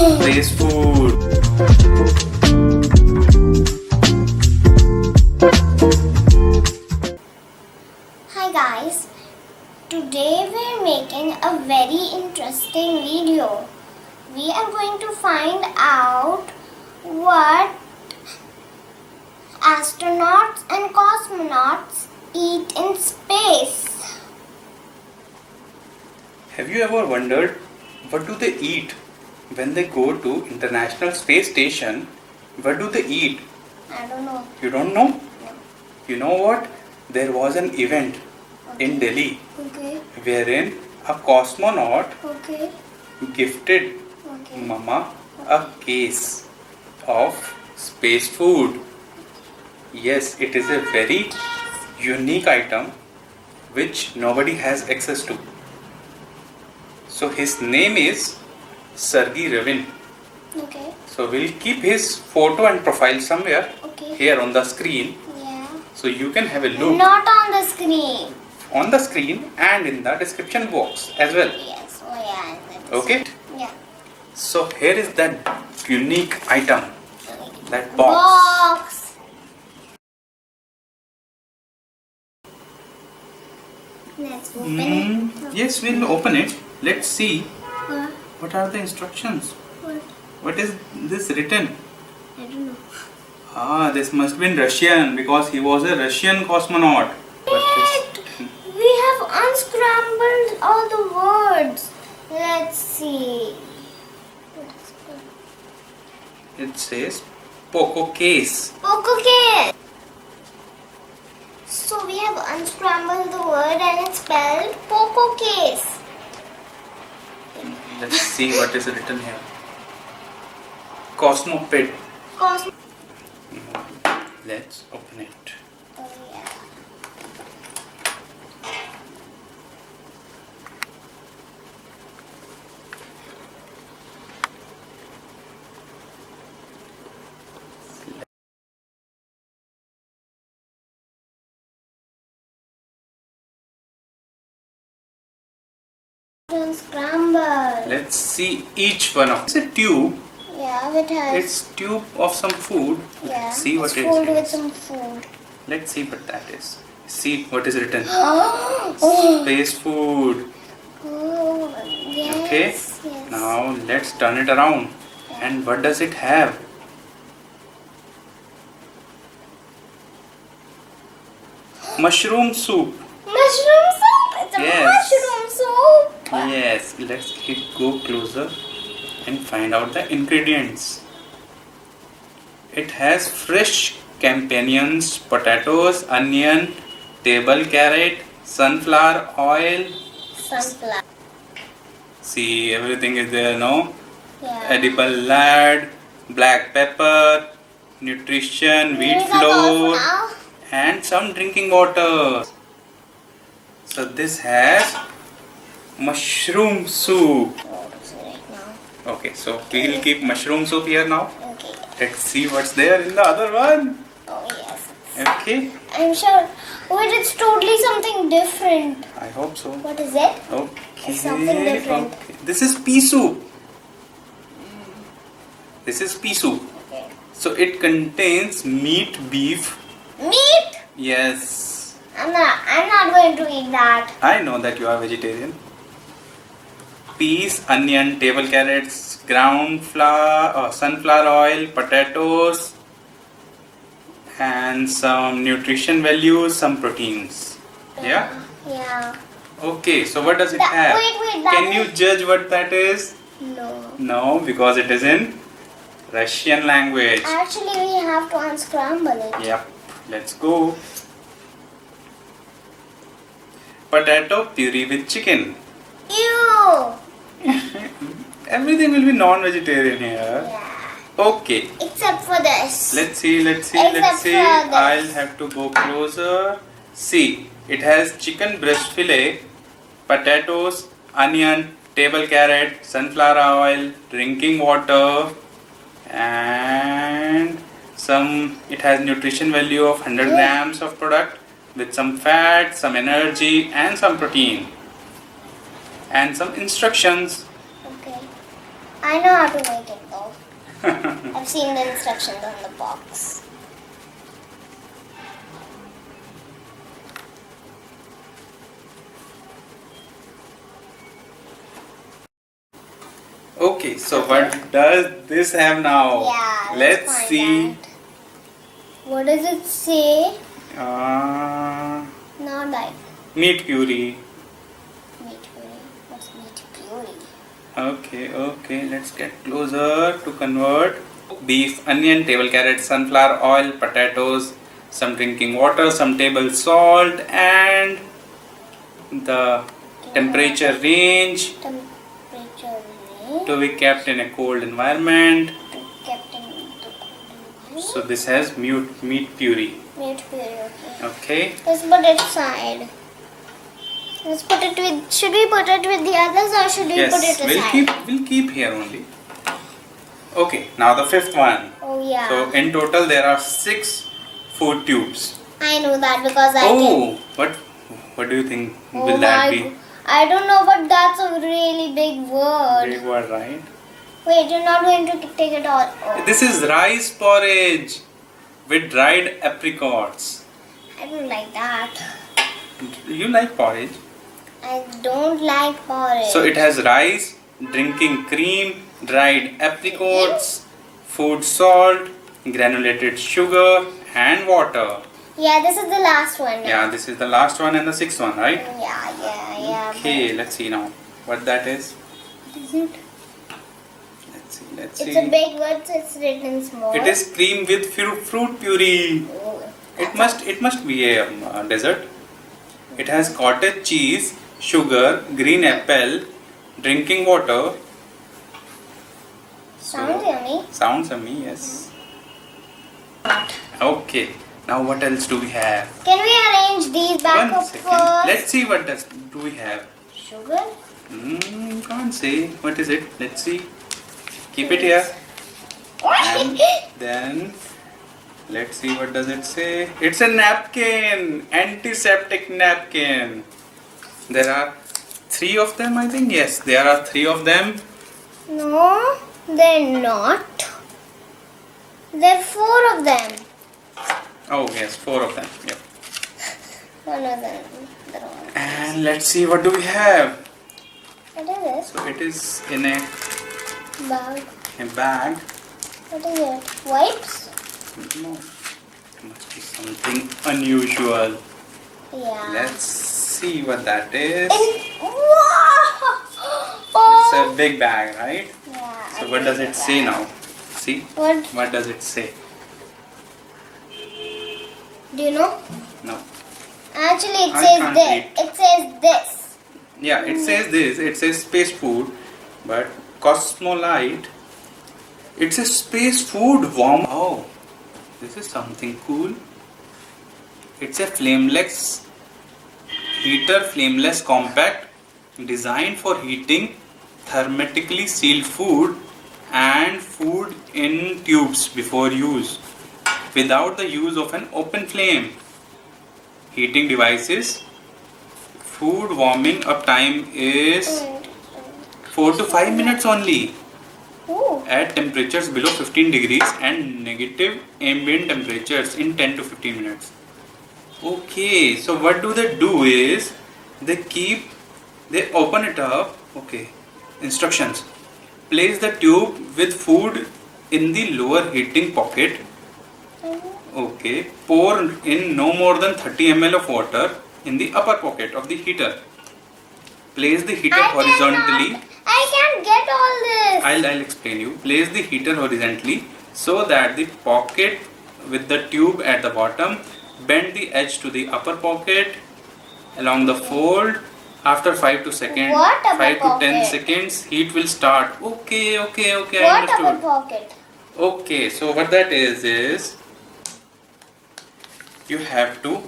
Space food. Hi guys, today we're making a very interesting video. We are going to find out what astronauts and cosmonauts eat in space. Have you ever wondered what do they eat when they go to International Space Station? What do they eat? I don't know. You don't know? No. You know what? There was an event in Delhi Okay. wherein a cosmonaut Okay. gifted Okay. Mama a case of space food. Yes, it is a very unique item which nobody has access to. So his name is Sergey Revin. Okay. So we'll keep his photo and profile somewhere Okay. here on the screen, Yeah. so you can have a look Not on the screen. on the screen and in the description box as well. Yes. Oh yeah. That's Okay. Yeah. So here is that unique item, that box. Box. Let's open it. Yes, we'll open it. Let's see What? what are the instructions. What? What is this written? I don't know. Ah, this must be in Russian because he was a Russian cosmonaut. But Wait! We have unscrambled all the words. Let's see. it says Poco case. Okay. So we have unscrambled the word and it's spelled Poco case. Let's see what is written here. Cosmoped. Cos- Let's open it. oh yeah. Unscrambled. Let's see each one of. It's a tube. Yeah, it has. It's tube of some food. Yeah, Let's see what it's it filled with is. some food. Let's see what that is. See what is written. Oh, Space food. yes. Okay. Yes. Now let's turn it around. And what does it have? Mushroom soup. Mushroom soup. It's a Yes. mushroom soup. Yes, let's go closer and find out the ingredients. It has fresh companions, potatoes, onion, table carrot, sunflower oil. Sunflower. See, everything is there, no? Yeah. Edible lard, black pepper, nutrition, wheat Here we go flour, now. and some drinking water. So this has mushroom soup. Oh, it's right now. Okay, so we'll keep mushroom soup here now. Okay. Let's see what's there in the other one. Oh yes. Okay, I'm sure. Wait, it's totally something different. I hope so. What is it? Okay. It's something different. Okay. This is pea soup. This is pea soup. Okay. So it contains meat, beef. Meat? Yes. I'm not going to eat that. I know that you are vegetarian. Peas, onion, table carrots, ground flour, sunflower oil, potatoes, and some nutrition values, some proteins. Yeah? Yeah. Okay, so what does it That- have? wait, that Can you is- judge what that is? No. No, because it is in Russian language. Actually, we have to unscramble it. Yep, let's go. Potato puree with chicken. Ew. Everything will be non-vegetarian here. Yeah. Okay, Except for this. let's see. Except for this. I'll have to go closer. See, it has chicken breast fillet, potatoes, onion, table carrot, sunflower oil, drinking water, and it has nutrition value of 100 grams of product with some fat, some energy, and some protein, and some instructions. Okay. I know how to make it though. I've seen the instructions on the box. Okay, so what does this have now? Yeah, Let's find see. out. What does it say? Uh, Not like meat puree. meat puree. What's meat puree? Okay, let's get closer to convert. Beef, onion, table carrot, sunflower oil, potatoes, some drinking water, some table salt, and the temperature range Temperature range. to be kept in a cold environment. Kept in the cold So this has meat puree. meat puree. Okay. Okay. Let's put it aside. Let's put it with. Should we put it with the others or should we put Yes, it aside? we'll keep here only. Okay, now the fifth one. Oh yeah. So in total there are 6 food tubes. I know that because I Oh, what do you think Oh will that my be? I don't know, but that's a really big word. Big word, right? Wait, you're not going to take it all. Oh, This is rice porridge with dried apricots. I don't like that. You like porridge? I don't like porridge. So it has rice, drinking cream, dried apricots, food salt, granulated sugar, and water. Yeah, this is the last one. Yeah, this is the last one and the 6th one, right? Yeah. Okay, let's see now what that is. What is it? Let's It's see. a big word, so it's written small. It is cream with fruit puree. Oh, It must be a dessert. It has cottage cheese, sugar, green apple, drinking water. sounds yummy. Sounds yummy, yes. Okay. Now what else do we have? Can we arrange these back One up second. first? Let's see what do we have. Sugar? Can't say. What is it? Let's see. Keep it here. And then let's see what does it say. It's a napkin. Antiseptic napkin. There are 3 of them, I think. Yes, there are 3 of them. No, they're not. There are 4 of them. Oh yes, 4 of them. Yep. One of them. The wrong. And let's see what do we have. What is this? So it is in a Bag. bag. What is it? Wipes? No, it must be something unusual. Yeah. Let's see what that is. Wow! It's a big bag, right? Yeah. So what does it say now? See? What? What does it say? Do you know? No. Actually, it I says can't this. read. It says this. Yeah, it says this. It says space food, but Cosmolite. It's a space food warm. Oh, this is something cool. It's a flameless heater, flameless compact, designed for heating hermetically sealed food and food in tubes before use, without the use of an open flame. Heating devices. Food warming up time is 4 to 5 minutes only Ooh. at temperatures below 15 degrees and negative ambient temperatures in 10 to 15 minutes. Okay, so what do they do is they open it up. Okay, instructions. Place the tube with food in the lower heating pocket. Okay, pour in no more than 30 ml of water in the upper pocket of the heater. Place the heater horizontally. I can't get all this. I'll explain you. Place the heater horizontally so that the pocket with the tube at the bottom. Bend the edge to the upper pocket along the fold. After 5 to 10 pocket? seconds, heat will start. Okay, I What understood. upper pocket? Okay, so what that is you have to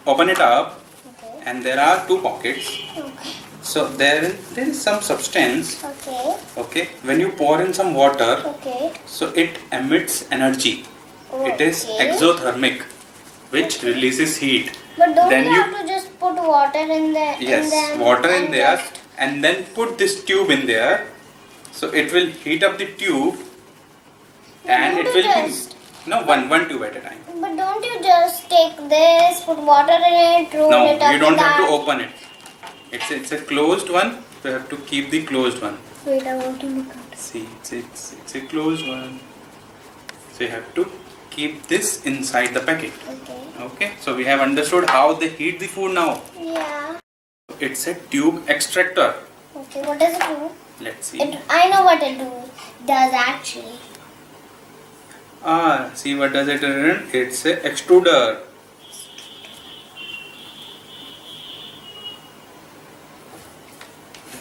open it up, Okay. and there are 2 pockets. Okay. So there is some substance. Okay. Okay, when you pour in some water, Okay. so it emits energy. It is Okay. exothermic, which releases heat. But don't Then you have to just put water in there? Yes, in them water in and there, just- and then put this tube in there, So it will heat up the tube, and it will be one tube at a time. But don't you just take this, put water in it, roll No, it up you don't in have that? to open it. It's a closed one. You have to keep the closed one. Wait, I want to look at it. See, it's a closed one. So you have to keep this inside the packet. Okay. Okay, so we have understood how they heat the food now. Yeah. It's a tube extractor. Okay, what does it do? Let's see. I know what it does actually. See what does it do? It's a extruder.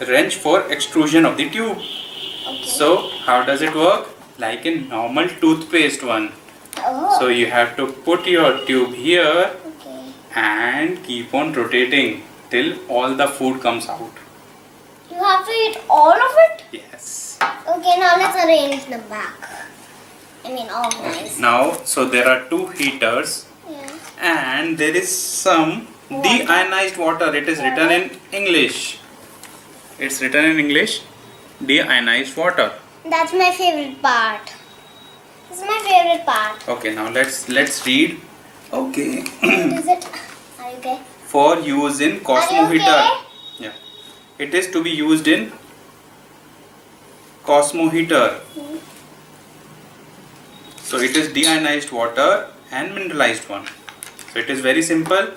Wrench for extrusion of the tube. Okay. So how does it work? Like a normal toothpaste one. Oh. So you have to put your tube here Okay. and keep on rotating till all the food comes out. You have to eat all of it? Yes. Okay, now let's arrange them back. Organize. Now, so there are two heaters Yeah. and there is some Water. deionized water. It is written in English. It's written in English. Deionized water. That's my favorite part. This is my favorite part. Okay, now let's read. Okay. What is it? Are you okay? For use in Cosmo Are you heater. okay? Yeah. It is to be used in Cosmo heater. So it is deionized water and mineralized one. So it is very simple.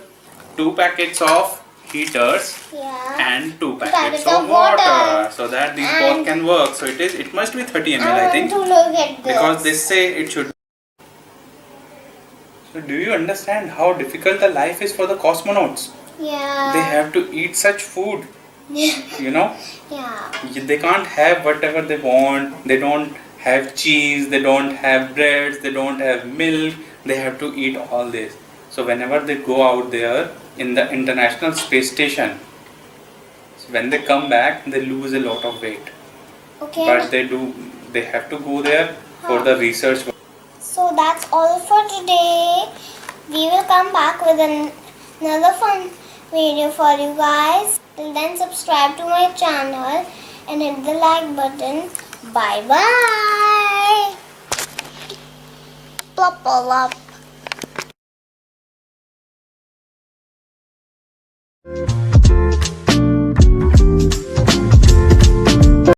2 packets of heaters Yeah. and 2 packets packets of of water. water, so that these And both can work. So it must be 30 ml, I think, want to look at this. because they say it should. So do you understand how difficult the life is for the cosmonauts? Yeah. They have to eat such food, you know. Yeah. They can't have whatever they want. They don't have cheese, they don't have breads, they don't have milk. They have to eat all this. So whenever they go out there in the International Space Station, so when they come back, they lose a lot of weight. Okay. But they have to go there for the research. So that's all for today. We will come back with another fun video for you guys. Till then, subscribe to my channel and hit the like button. Bye bye. Plop, plop.